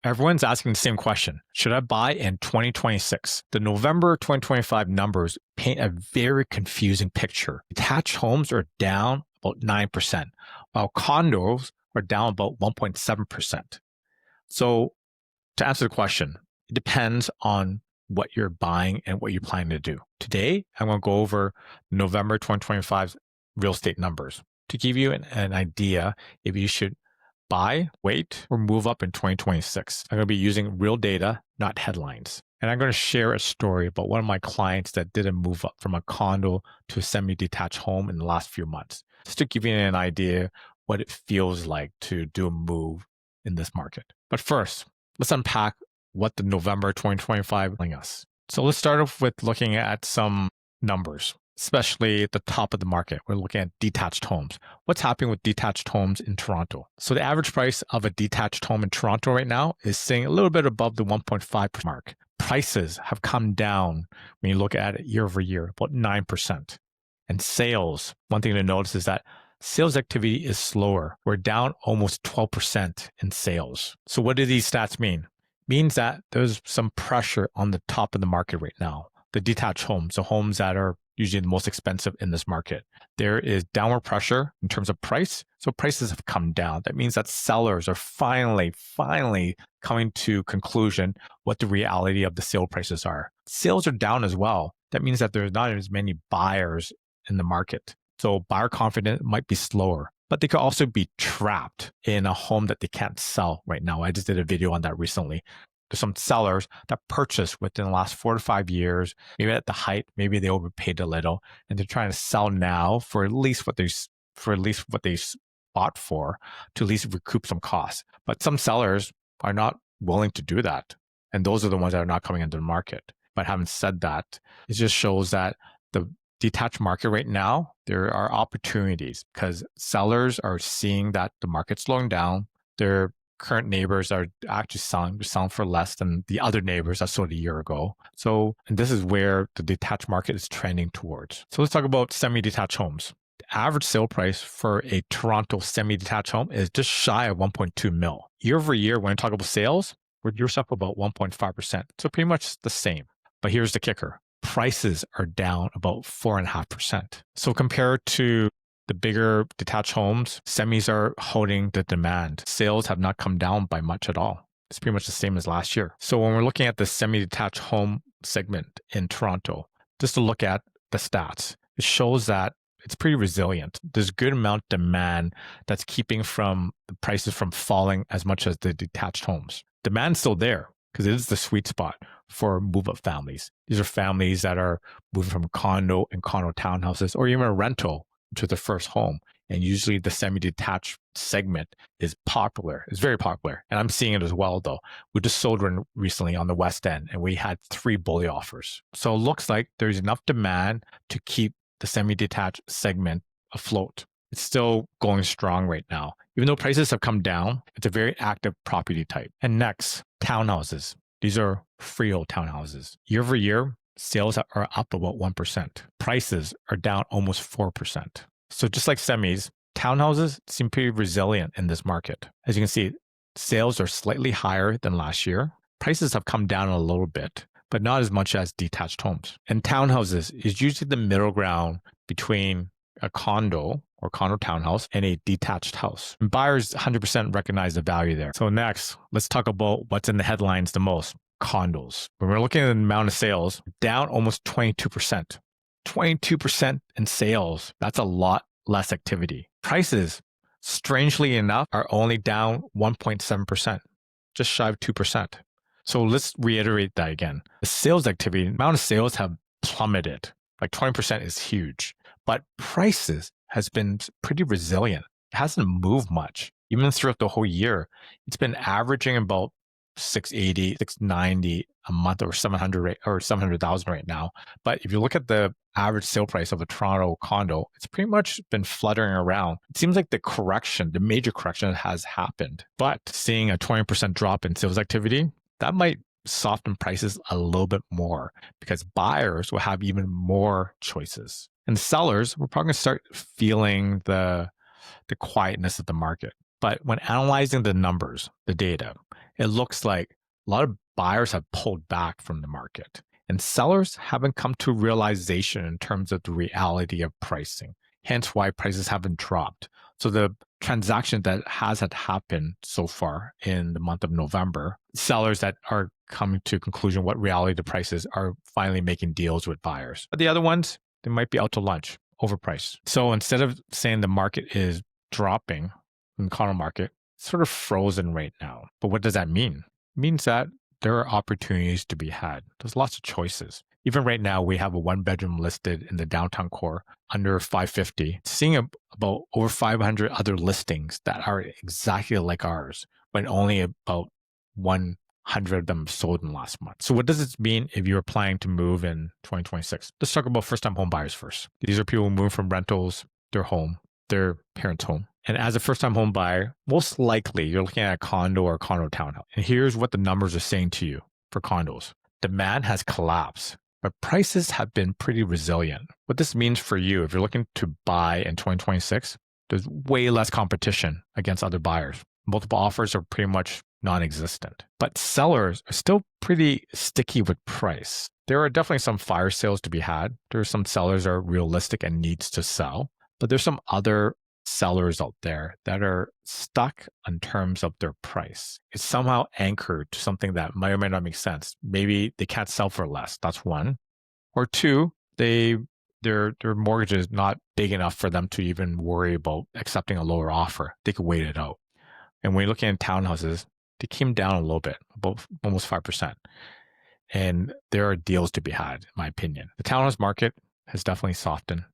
Everyone's asking the same question. Should I buy in 2026? The November 2025 numbers paint a very confusing picture. Detached homes are down about 9%, while condos are down about 1.7%. So to answer the question, it depends on what you're buying and what you're planning to do. Today, I'm going to go over November 2025 real estate numbers to give you an idea if you should buy, wait, or move up in 2026. I'm going to be using real data, not headlines. And I'm going to share a story about one of my clients that did a move up from a condo to a semi-detached home in the last few months, just to give you an idea what it feels like to do a move in this market. But first, let's unpack what the November 2025 telling us. So let's start off with looking at some numbers, especially at the top of the market. We're looking at detached homes. What's happening with detached homes in Toronto? So the average price of a detached home in Toronto right now is sitting a little bit above the 1.5% mark. Prices have come down when you look at it year over year, about 9%. And sales, one thing to notice is that sales activity is slower. We're down almost 12% in sales. So what do these stats mean? It means that there's some pressure on the top of the market right now. The detached homes, the homes that are usually the most expensive in this market. There is downward pressure in terms of price. So prices have come down. That means that sellers are finally coming to conclusion what the reality of the sale prices are. Sales are down as well. That means that there's not as many buyers in the market. So buyer confidence might be slower, but they could also be trapped in a home that they can't sell right now. I just did a video on that recently. There's some sellers that purchased within the last 4 to 5 years, maybe at the height, maybe they overpaid a little, and they're trying to sell now for at least what they bought for, to at least recoup some costs. But some sellers are not willing to do that, and those are the ones that are not coming into the market. But having said that, it just shows that the detached market right now, there are opportunities because sellers are seeing that the market's slowing down. Their current neighbors are actually selling for less than the other neighbors that sold a year ago. So, and this is where the detached market is trending towards. So let's talk about semi-detached homes. The average sale price for a Toronto semi-detached home is just shy of 1.2 mil. Year over year, when I talk about sales, we're up about 1.5%. So pretty much the same. But here's the kicker. Prices are down about 4.5%. So compared to the bigger detached homes, semis are holding the demand. Sales have not come down by much at all. It's pretty much the same as last year. So when we're looking at the semi-detached home segment in Toronto, just to look at the stats, it shows that it's pretty resilient. There's a good amount of demand that's keeping from the prices from falling as much as the detached homes. Demand's still there because it is the sweet spot for move-up families. These are families that are moving from condo and condo townhouses or even a rental to their first home. And usually the semi-detached segment is popular. It's very popular. And I'm seeing it as well, though. We just sold one recently on the West End, and we had 3 bully offers. So it looks like there's enough demand to keep the semi-detached segment afloat. It's still going strong right now. Even though prices have come down, it's a very active property type. And next, townhouses. These are freehold townhouses. Year over year, sales are up about 1%. Prices are down almost 4%. So just like semis, townhouses seem pretty resilient in this market. As you can see, sales are slightly higher than last year. Prices have come down a little bit, but not as much as detached homes. And townhouses is usually the middle ground between a condo or condo townhouse and a detached house. And buyers 100% recognize the value there. So next, let's talk about what's in the headlines the most. Condos. When we're looking at the amount of sales, down almost 22%. 22% in sales. That's a lot less activity. Prices, strangely enough, are only down 1.7%, just shy of 2%. So let's reiterate that again. The sales activity, the amount of sales have plummeted. Like 20% is huge. But prices has been pretty resilient. It hasn't moved much. Even throughout the whole year, it's been averaging about 680, 690 a month or 700,000 right now. But if you look at the average sale price of a Toronto condo, it's pretty much been fluttering around. It seems like the major correction has happened. But seeing a 20% drop in sales activity, that might soften prices a little bit more because buyers will have even more choices. And the sellers, we're probably going to start feeling the quietness of the market. But when analyzing the numbers, the data, it looks like a lot of buyers have pulled back from the market and sellers haven't come to realization in terms of the reality of pricing, hence why prices haven't dropped. So the transaction that has had happened so far in the month of November, sellers that are coming to conclusion what reality the prices are finally making deals with buyers. But the other ones, they might be out to lunch, overpriced. So instead of saying the market is dropping in the condo market, it's sort of frozen right now. But what does that mean? It means that there are opportunities to be had. There's lots of choices. Even right now, we have a one bedroom listed in the downtown core under 550, seeing about over 500 other listings that are exactly like ours, when only about 100 of them sold in the last month. So what does this mean if you're planning to move in 2026? Let's talk about first-time home buyers first. These are people who move from rentals, their home, their parents' home. And as a first-time home buyer, most likely you're looking at a condo or a condo townhouse. And here's what the numbers are saying to you for condos. Demand has collapsed, but prices have been pretty resilient. What this means for you, if you're looking to buy in 2026, there's way less competition against other buyers. Multiple offers are pretty much non-existent. But sellers are still pretty sticky with price. There are definitely some fire sales to be had. There are some sellers that are realistic and needs to sell. But there's some other sellers out there that are stuck in terms of their price. It's somehow anchored to something that might or may not make sense. Maybe they can't sell for less. That's one. Or two, their mortgage is not big enough for them to even worry about accepting a lower offer. They could wait it out. And when you're looking at townhouses, they came down a little bit, about almost 5%. And there are deals to be had, in my opinion. The townhouse market has definitely softened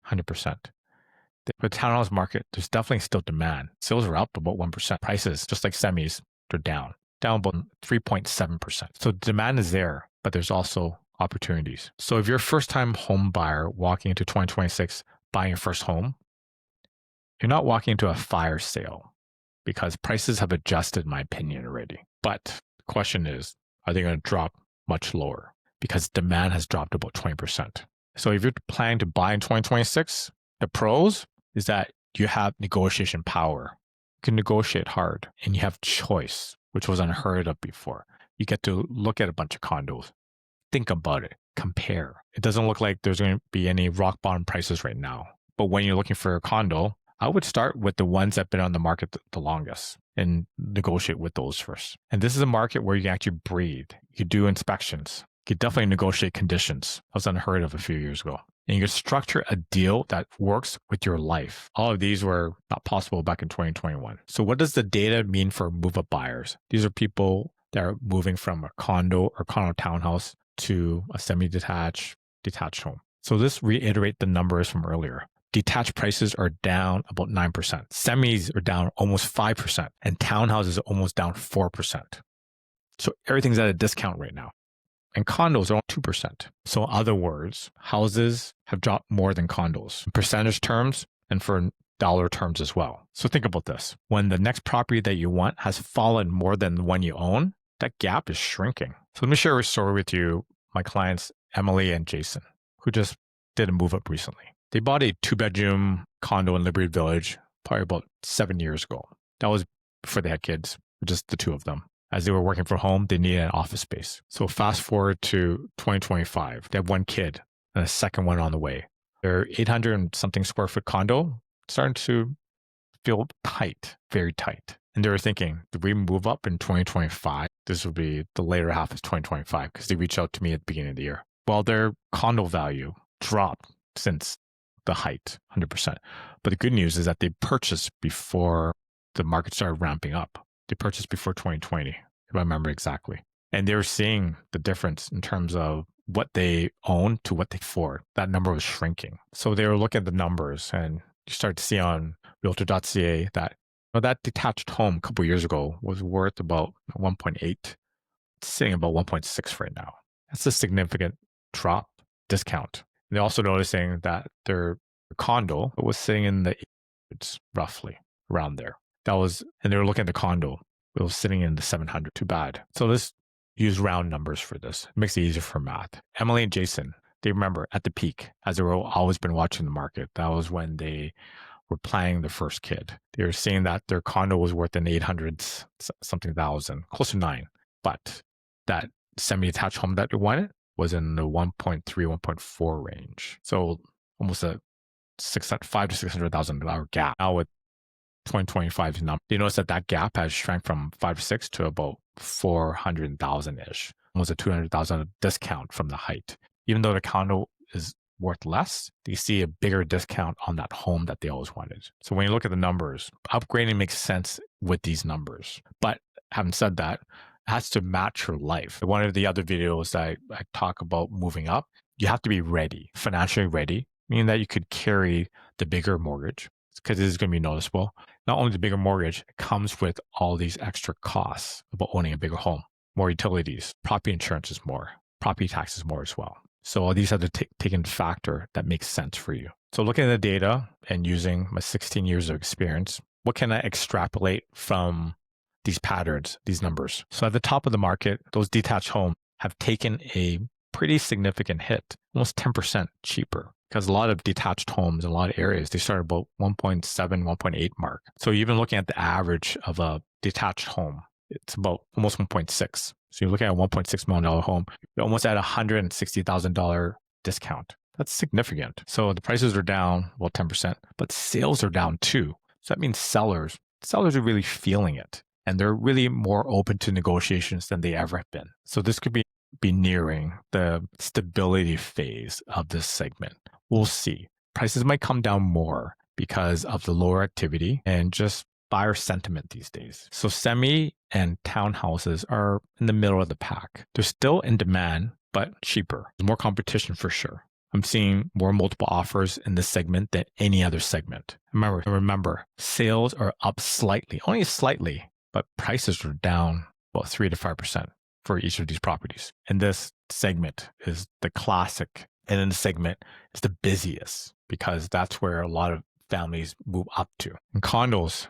100%. For the townhouse market, there's definitely still demand. Sales are up about 1%. Prices, just like semis, they're down about 3.7%. So demand is there, but there's also opportunities. So if you're a first-time home buyer walking into 2026, buying your first home, you're not walking into a fire sale because prices have adjusted, in my opinion, already. But the question is, are they going to drop much lower? Because demand has dropped about 20%. So if you're planning to buy in 2026, the pros is that you have negotiation power. You can negotiate hard and you have choice, which was unheard of before. You get to look at a bunch of condos, think about it, compare. It doesn't look like there's going to be any rock bottom prices right now. But when you're looking for a condo, I would start with the ones that have been on the market the longest and negotiate with those first. And this is a market where you can actually breathe. You can do inspections. You can definitely negotiate conditions. That was unheard of a few years ago. And you can structure a deal that works with your life. All of these were not possible back in 2021. So what does the data mean for move-up buyers? These are people that are moving from a condo or condo townhouse to a semi-detached, detached home. So this reiterate the numbers from earlier. Detached prices are down about 9%. Semis are down almost 5%. And townhouses are almost down 4%. So everything's at a discount right now. And condos are on 2%. So in other words, houses have dropped more than condos in percentage terms and for dollar terms as well. So think about this. When the next property that you want has fallen more than the one you own, that gap is shrinking. So let me share a story with you. My clients, Emily and Jason, who just did a move up recently. They bought a 2-bedroom condo in Liberty Village probably about 7 years ago. That was before they had kids, just the two of them. As they were working from home, they needed an office space. So fast forward to 2025, they have one kid and a second one on the way. Their 800 and something square foot condo starting to feel tight, very tight. And they were thinking, did we move up in 2025? This would be the later half of 2025 because they reached out to me at the beginning of the year. Well, their condo value dropped since the height, 100%. But the good news is that they purchased before the market started ramping up. They purchased before 2020, if I remember exactly. And they were seeing the difference in terms of what they own to what they afford. That number was shrinking. So they were looking at the numbers and you start to see on realtor.ca that that detached home a couple of years ago was worth about 1.8. It's sitting about 1.6 right now. That's a significant drop, discount. And they're also noticing that their condo was sitting in the 800s, roughly around there. And they were looking at the condo. It was sitting in the 700. Too bad. So let's use round numbers for this. It makes it easier for math. Emily and Jason, they remember at the peak, as they were always been watching the market. That was when they were planning their first kid. They were seeing that their condo was worth in 800s something thousand, close to 9. But that semi-detached home that they wanted was in the 1.3, 1.4 range. So almost a $500,000 to $600,000 gap. Now with 2025's number, you notice that gap has shrank from 5 to 6 to about 400,000-ish. Almost a 200,000 discount from the height. Even though the condo is worth less, you see a bigger discount on that home that they always wanted. So when you look at the numbers, upgrading makes sense with these numbers. But having said that, it has to match your life. One of the other videos I talk about moving up, you have to be ready, financially ready, meaning that you could carry the bigger mortgage because this is going to be noticeable. Not only the bigger mortgage, it comes with all these extra costs about owning a bigger home, more utilities, property insurance is more, property taxes more as well. So all these have to take into factor that makes sense for you. So looking at the data and using my 16 years of experience, what can I extrapolate from these patterns, these numbers? So at the top of the market, those detached homes have taken a pretty significant hit, almost 10% cheaper, because a lot of detached homes in a lot of areas, they start about 1.7, 1.8 mark. So even looking at the average of a detached home, it's about almost 1.6. So you're looking at a $1.6 million home, you're almost at a $160,000 discount. That's significant. So the prices are down, well, 10%, but sales are down too. So that means sellers are really feeling it. And they're really more open to negotiations than they ever have been. So this could be nearing the stability phase of this segment. We'll see. Prices might come down more because of the lower activity and just buyer sentiment these days. So semi and townhouses are in the middle of the pack. They're still in demand, but cheaper. There's more competition for sure. I'm seeing more multiple offers in this segment than any other segment. Remember, sales are up slightly, only slightly, but prices are down about 3 to 5% for each of these properties. And this segment is the classic. And in the segment, it's the busiest because that's where a lot of families move up to. In condos,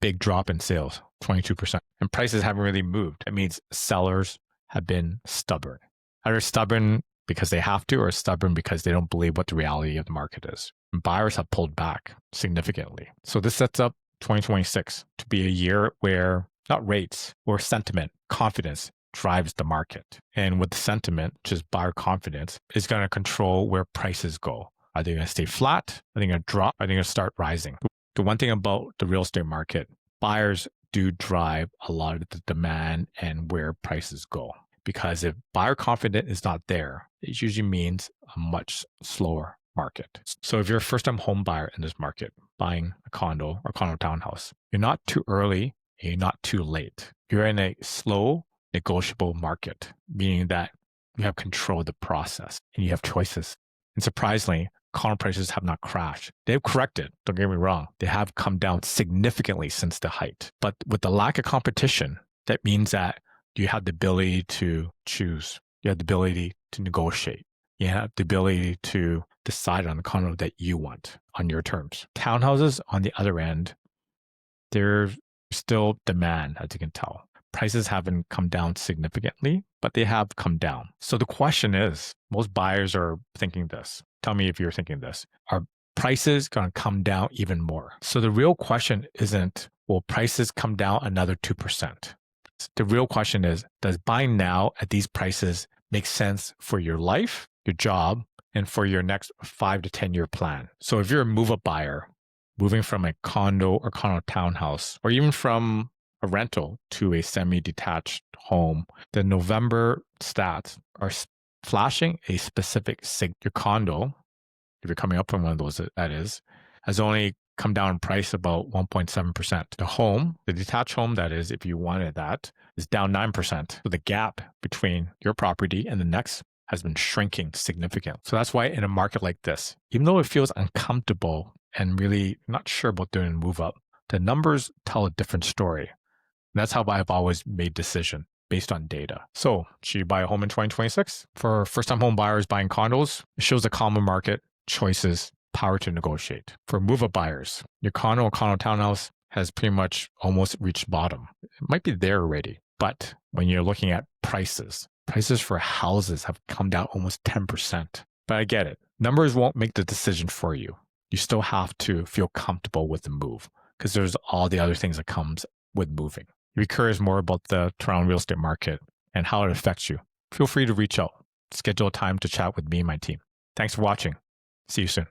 big drop in sales, 22%. And prices haven't really moved. It means sellers have been stubborn. Either stubborn because they have to or stubborn because they don't believe what the reality of the market is. And buyers have pulled back significantly. So this sets up 2026 to be a year where not rates or sentiment, confidence drives the market. And with the sentiment, which is buyer confidence, is going to control where prices go. Are they going to stay flat? Are they going to drop? Are they going to start rising? The one thing about the real estate market, buyers do drive a lot of the demand and where prices go. Because if buyer confidence is not there, it usually means a much slower market. So if you're a first-time home buyer in this market, buying a condo or condo townhouse, you're not too early and you're not too late. You're in a slow, negotiable market, meaning that you have control of the process and you have choices. And surprisingly, condo prices have not crashed. They've corrected, don't get me wrong. They have come down significantly since the height. But with the lack of competition, that means that you have the ability to choose. You have the ability to negotiate. You have the ability to decide on the condo that you want on your terms. Townhouses, on the other end, there's still demand, as you can tell. Prices haven't come down significantly, but they have come down. So the question is, most buyers are thinking this. Tell me if you're thinking this. Are prices going to come down even more? So the real question isn't, will prices come down another 2%? The real question is, does buying now at these prices make sense for your life, your job, and for your next 5 to 10-year plan? So if you're a move-up buyer, moving from a condo or condo townhouse, or even from a rental to a semi-detached home, the November stats are flashing a specific your condo, if you're coming up from one of those, that is, has only come down in price about 1.7%. The home, the detached home, that is, if you wanted that, is down 9%. So the gap between your property and the next has been shrinking significantly. So that's why in a market like this, even though it feels uncomfortable and really not sure about doing a move up, the numbers tell a different story. And that's how I've always made decisions based on data. So should you buy a home in 2026? For first-time home buyers buying condos, it shows a common market, choices, power to negotiate. For move-up buyers, your condo or condo townhouse has pretty much almost reached bottom. It might be there already, but when you're looking at prices for houses have come down almost 10%. But I get it. Numbers won't make the decision for you. you still have to feel comfortable with the move because there's all the other things that comes with moving. If you're curious more about the Toronto real estate market and how it affects you, feel free to reach out. Schedule a time to chat with me and my team. Thanks for watching. See you soon.